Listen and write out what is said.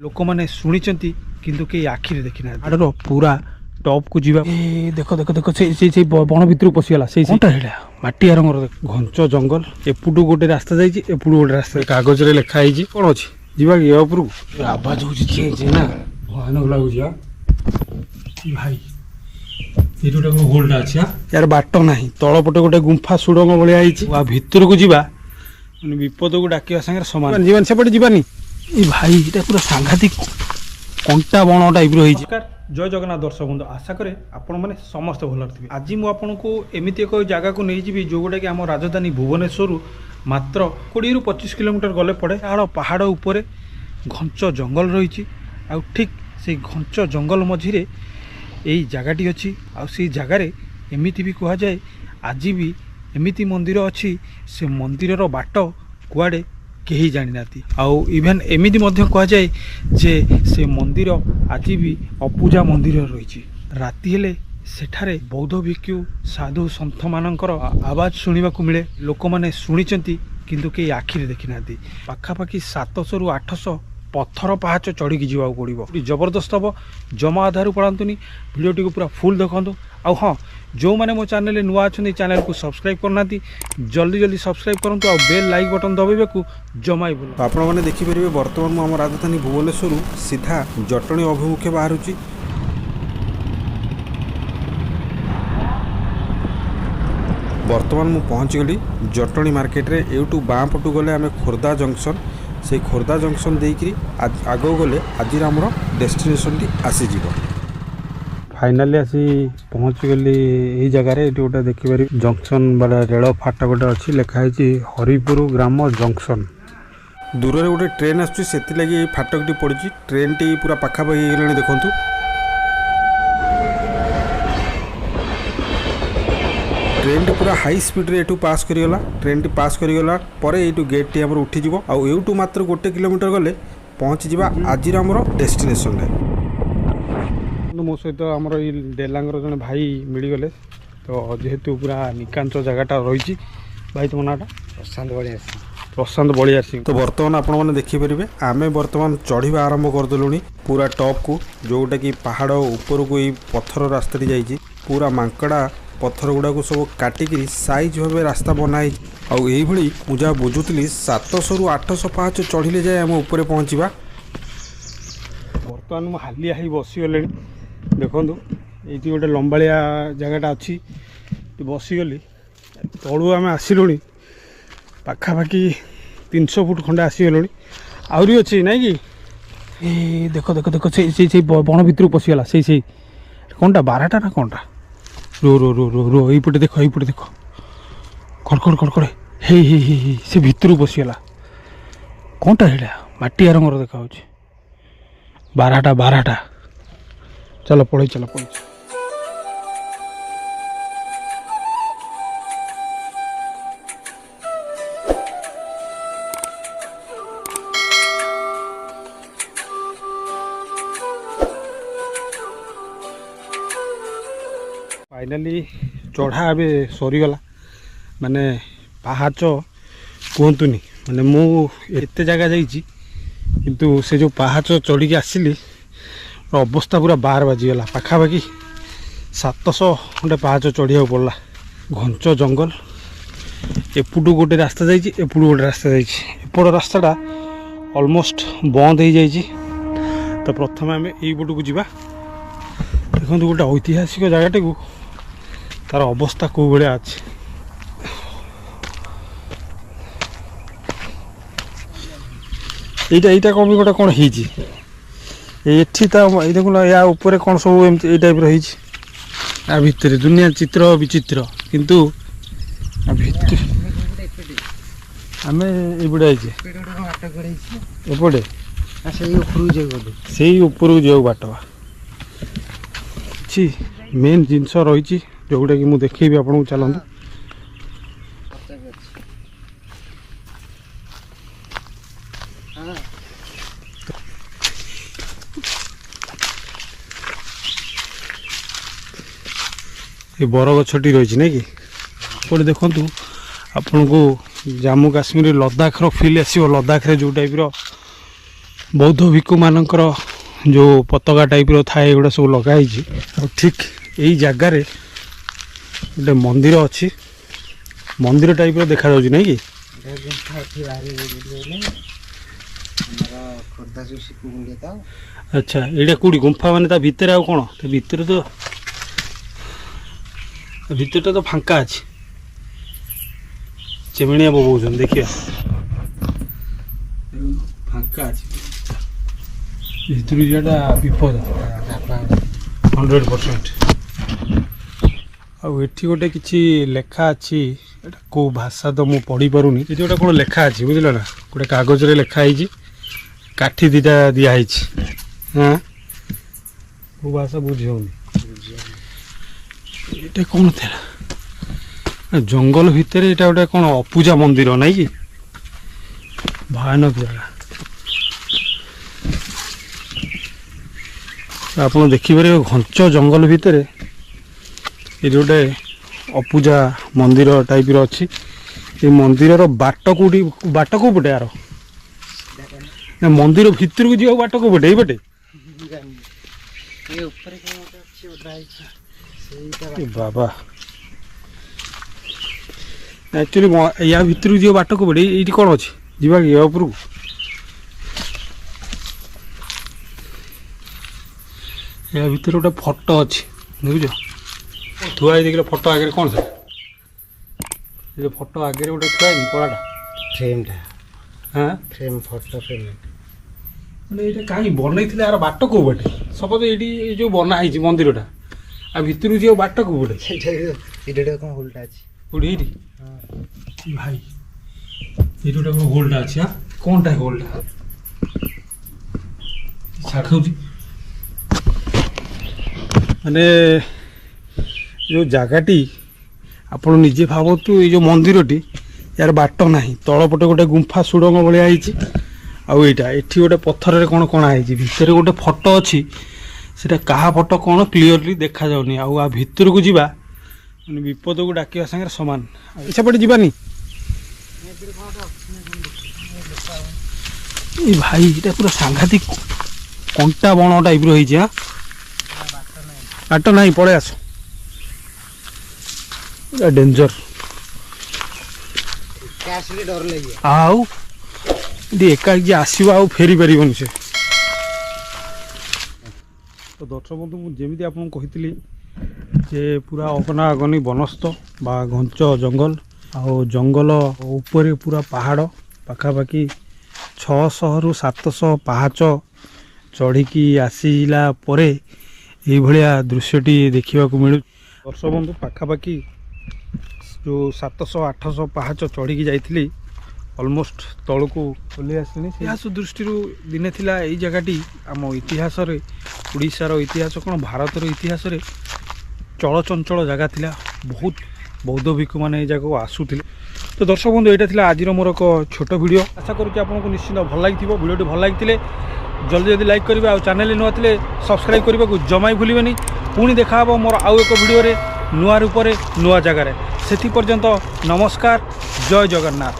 लोक मैंने शुणी किंतु कई आखिरी देखी ना आड़र पूरा टॉप को जीवा देख देख देख से बण भितर पशिगला से माटिया रंगर घंच जंगल एपुटू गोटे रास्ता जाइए एपुटू गोटे रास्ता कागज रे लिखा है कौन अच्छी जीवा कि उपरको आवाज होना भयानक लगुच भाई ये गोटे होल्ड अच्छी यार बाट ना तलपटे गोटे गुंफा सुड़ंग भाया भितर को जीवा विपद को डाक सागर सामान जीवन सेपटे जीवानी ये भाई ये पूरा सांघातिक कंटा बण टाइप रही। जय जगन्नाथ दर्शक बंधु आशा करे आपण मैंने समस्त भल थे। आज मुझे आपको एमती एक जगह को नहीं जी जो गुटा कि आम राजधानी भुवनेश्वर मात्र 20 ରୁ 25 किलोमीटर गले पड़े पहाड़ उपरे घंच जंगल रही ठीक से घंच जंगल मझिरे यही जगहटी अच्छी आई जगार एमती भी कह जाए आज भी एमती मंदिर अच्छी से मंदिर बाट कुआड़े कहीं जानी ना आउ इवेन एमती कह जाए जे से मंदिर आज भी अपूजा मंदिर रही राति हेले सेठारे बौद्ध भिक्षु साधु सन्थ मानकर आवाज शुणा मिले लोक मैंने शुणी किंतु कई आखिरी देखी ना पाखापाखि 700 ରୁ 800 पत्थर पहाच चढ़ी जावाक पड़ो जबरदस्त हम जमा आधार पड़ातुनि भिडियोटी को पूरा फुल देखु आउ हाँ जो मैंने मो चैनल नुआ अच्छा चैनल को सब्सक्राइब करना जल्दी जल्दी सब्सक्राइब करूँ आ बेल लाइक बटन दबाइबे को जमा भूल आपण मैंने देखिपारे बर्तमान आम राजधानी भुवनेश्वर सीधा जटणी अभिमुखे बाहर बर्तमान मुझे पहुँच गली जटणी मार्केट रे एवटू बाँ पटू गले आम खोर्धा जंक्शन से खोर्धा जंक्शन देकरी आग गले आज आमर डेस्टिनेशन टी आसीज फाइनाली आसी पहुँच गली यही जगार गोटे देखिपारे जंक्शन वाला रेल फाट गोटे अच्छी लिखाई हरिपुर ग्राम जंक्शन दूर रे गोटे ट्रेन आसुची सेति लगी फाटकटी पड़ी ट्रेन टी पूरा पाखापाखि गलानी देखंतु ट्रेन टी पूरा हाई स्पीड रे एटू पास करिगला ट्रेन टी पास करिगला परे एटू गेट टी हमर उठी जिवो आ एटू मात्र 1 किलोमीटर गले पहुँची जिबा आजिर हमर डेस्टिनेशन रे मो सहित आमर डेलांगर जन भाई मिलगले तो जेहेतु पूरा निकांच जगहटा रही भाई तुम नाटा प्रशांत बलिया सिंह तो बर्तमान आपण मैंने देखिपारे आमे बर्तमान चढ़ा आरंभ करदेलुनी पूरा टॉप को जोटा कि पहाड़ ऊपर को ये पत्थर रास्ता जाइए पूरा मांकड़ा पत्थर गुड़ा को सब काटिकी साइज भाव रास्ता बनाई आई मुझे बुझुली 700 ରୁ 800 पाहाच चढ़िले जाए आम ऊपर पहुँचवा बर्तमान मुझे हालिया ही बसीगले देखु ये गोटे लंबाଳିଆ जगहटा अच्छी बसीगली तलू आम आसिलु पाखापाखि 300 फुट खंडे आसीगलु आहरी अच्छी ना कि देख देख देख से बण भितर पशिगला से कौनटा 12टा ना कौनटा रो रो रो रो रो यपटे देख खड़खड़ खड़खड़ हे हे हे से भितर पशिगला कौनटा है माटिया रंगर देखा 12टा चलो पढ़े चलो पढ़े फाइनाली चढ़ा ए सरीगला माने पहाच कहतुनि माने मु एते जगह जाइछि किंतु से जो पहाच चढ़ी के आसिली अवस्था पूरा 12 बाजीगला पाखापाखि 700 खंडे पहाच चढ़िया पड़ला घंच जंगल एपुटू गोटे रास्ता जाइए एपुटू गोटे रास्ता जाइए एपट रास्ताटा ऑलमोस्ट बंद हो जाइए तो प्रथम आम यपट को जावा देखो गोटे ऐतिहासिक जगहटे को तार अवस्था कौ भाया अच्छी यहीटा कौन गोटे कौन होती देखुन या ऊपर कौन सब एम टाइप रही या भितर दुनिया चित्र विचित्र किंतु आम एपटे एपटे से ऊपर जाऊ बाट अच्छी मेन जिनस रही जोटा कि मुझे देखी आपको चलते ये बरगछटी रही ना कि पड़े देखु आपन को जम्मू काश्मीर लद्दाख फील आसो लद्दाख जो टाइप ବୌଦ୍ଧ ଭିକ୍ଷୁମାନଙ୍କର ଯେଉଁ ପତାକା ଟାଇପ୍ର ଥାଏ ଏଗୁଡ଼ା ସବୁ ଲଗା ହେଇଛି। ଆଉ ଠିକ୍ ଏଇ ଜାଗାରେ ଗୋଟେ ମନ୍ଦିର ଅଛି, ମନ୍ଦିର ଟାଇପ୍ର ଦେଖାଯାଉଛି ନାଇଁ କି? ଆଚ୍ଛା, ଏଇଟା କେଉଁଠି ଗୁମ୍ଫା ମାନେ ତା ଭିତରେ ଆଉ କ'ଣ? ତା ଭିତରେ ତ ଭିତରଟା ତ ଫାଙ୍କା ଅଛି। ଚେମେଣିଆ ବୋବଉଛନ୍ତି, ଦେଖିବା ଫାଙ୍କା ଅଛି। ଭିତରୁ ଯିବାଟା ବିପଦ 100%। ଆଉ ଏଠି ଗୋଟେ କିଛି ଲେଖା ଅଛି, ଏଟା କେଉଁ ଭାଷା ତ ମୁଁ ପଢ଼ିପାରୁନି। ଏଠି ଗୋଟେ କ'ଣ ଲେଖା ଅଛି ବୁଝିଲ ନା, ଗୋଟେ କାଗଜରେ ଲେଖା ହେଇଛି, କାଠି ଦୁଇଟା ଦିଆହେଇଛି। ହଁ, କେଉଁ ଭାଷା ବୁଝି ହେଉନି। ଏଇଟା କ'ଣ ଥିଲା? ଜଙ୍ଗଲ ଭିତରେ ଏଇଟା ଗୋଟେ କ'ଣ ଅପୂଜା ମନ୍ଦିର ନାଇଁ କି? ଭୟାନକ ଜାଗା। ଆପଣ ଦେଖିପାରିବେ ଘଞ୍ଚ ଜଙ୍ଗଲ ଭିତରେ ଏଠି ଗୋଟେ ଅପୂଜା ମନ୍ଦିର ଟାଇପ୍ର ଅଛି। ଏ ମନ୍ଦିରର ବାଟ କେଉଁଠି, ବାଟ କେଉଁ ପଟେ ଆର? ନା ମନ୍ଦିର ଭିତରକୁ ଯିବାକୁ ବାଟ କେଉଁ ପଟେ? ଏଇପଟେ? ବାବା, ଆକ୍ଚୁଆଲି ୟା ଭିତରକୁ ଯିବ ବାଟ କେଉଁ ପଟେ? ଏଇଠି କ'ଣ ଅଛି, ଯିବା କି ୟା ଉପରକୁ? ୟା ଭିତରେ ଗୋଟେ ଫଟୋ ଅଛି ଦେଖୁଛ, ଥୁଆ ହେଇ ଦେଖିଲେ ଫଟୋ ଆଗରେ କ'ଣ ଥିଲା? ଏ ଫଟୋ ଆଗରେ ଗୋଟେ ଥୁଆ ହେଇନି କଳାଟା ଫ୍ରେମ୍ଟା, ହଁ ଫ୍ରେମ୍, ଫଟୋ ଫ୍ରେମ୍। ମାନେ ଏଇଟା କାହିଁକି ବନେଇଥିଲେ? ଆର ବାଟ କେଉଁ ପଟେ? ସପୋଜ ଏଇଠି ଏଇ ଯେଉଁ ବନା ହେଇଛି ମନ୍ଦିରଟା, ଆଉ ଭିତରକୁ ଯିବ ବାଟ କେଉଁ ପଟେ? ଏଇଟା କ'ଣ ହୋଲ୍ଟା ଅଛି? କୋଉଠି? ଏଇଠି ଭାଇ, ଏଇଠି ଗୋଟେ କ'ଣ ହୋଲ୍ଟା ଅଛି? ହଁ, କ'ଣଟା ହୋଲ୍ଟା? ଛାଡ଼ୁଛି ମାନେ ଯେଉଁ ଜାଗାଟି ଆପଣ ନିଜେ ଭାବନ୍ତୁ, ଏଇ ଯେଉଁ ମନ୍ଦିରଟି ୟାର ବାଟ ନାହିଁ, ତଳପଟେ ଗୋଟେ ଗୁମ୍ଫା ସୁଡ଼ଙ୍ଗ ଭଳିଆ ହେଇଛି। ଆଉ ଏଇଟା ଏଠି ଗୋଟେ ପଥରରେ କ'ଣ କଣା ହେଇଛି, ଭିତରେ ଗୋଟେ ଫଟୋ ଅଛି, ସେଟା କାହା ଫଟୋ କ'ଣ କ୍ଲିଅରଲି ଦେଖାଯାଉନି। ଆଉ ଆ ଭିତରକୁ ଯିବା ମାନେ ବିପଦକୁ ଡାକିବା ସାଙ୍ଗରେ ସମାନ। ସେପଟେ ଯିବାନି। ଏ ଭାଇ, ଏଇଟା ପୁରା ସାଂଘାତିକ କଣ୍ଟା ବଣ ଟାଇପ୍ର ହେଇଛି। ହଁ, ବାଟ ନାହିଁ, ପଳେଇ ଆସ, ପୁରା ଡେଞ୍ଜର। ଡର ଲାଗିବ। ଆଉ ଏଠି ଏକା ଯିଏ ଆସିବ ଆଉ ଫେରି ପାରିବନି ସେ। ତ ଦର୍ଶକ ବନ୍ଧୁ, ମୁଁ ଯେମିତି ଆପଣଙ୍କୁ କହିଥିଲି ଯେ ପୁରା ଅଗନା ଅଗନି ବନସ୍ଥ ବା ଘଞ୍ଚ ଜଙ୍ଗଲ, ଆଉ ଜଙ୍ଗଲ ଉପରେ ପୁରା ପାହାଡ଼, ପାଖାପାଖି 600ରୁ 700 ପାହାଚ ଚଢ଼ିକି ଆସିଲା ପରେ ଏଇଭଳିଆ ଦୃଶ୍ୟଟି ଦେଖିବାକୁ ମିଳୁଛି। ଦର୍ଶକ ବନ୍ଧୁ, ପାଖାପାଖି ଯେଉଁ 700-800 ପାହାଚ ଚଢ଼ିକି ଯାଇଥିଲି, ଅଲମୋଷ୍ଟ ତଳକୁ ଓହ୍ଲେଇ ଆସିଲିଣି। ଇତିହାସ ଦୃଷ୍ଟିରୁ ଦିନେ ଥିଲା ଏଇ ଜାଗାଟି ଆମ ଇତିହାସରେ, ଓଡ଼ିଶାର ଇତିହାସ କ'ଣ ଭାରତର ଇତିହାସରେ ଚଳଚଞ୍ଚଳ ଜାଗା ଥିଲା। ବହୁତ ବୌଦ୍ଧ ଭିକ୍ଷୁମାନେ ଏଇ ଜାଗାକୁ ଆସୁଥିଲେ। ତ ଦର୍ଶକ ବନ୍ଧୁ, ଏଇଟା ଥିଲା ଆଜିର ମୋର ଏକ ଛୋଟ ଭିଡ଼ିଓ। ଆଶା କରୁଛି ଆପଣଙ୍କୁ ନିଶ୍ଚିନ୍ତ ଭଲ ଲାଗିଥିବ। ଭିଡ଼ିଓଟି ଭଲ ଲାଗିଥିଲେ ଜଲ୍ଦି ଲାଇକ୍ କରିବେ, ଆଉ ଚ୍ୟାନେଲରେ ନୂଆ ଥିଲେ ସବସ୍କ୍ରାଇବ୍ କରିବାକୁ ଜମା ଭୁଲିବେନି। ପୁଣି ଦେଖା ହେବ ମୋର ଆଉ ଏକ ଭିଡ଼ିଓରେ, ନୂଆ ରୂପରେ, ନୂଆ ଜାଗାରେ। ସେଥି ପର୍ଯ୍ୟନ୍ତ ନମସ୍କାର, ଜୟ ଜଗନ୍ନାଥ।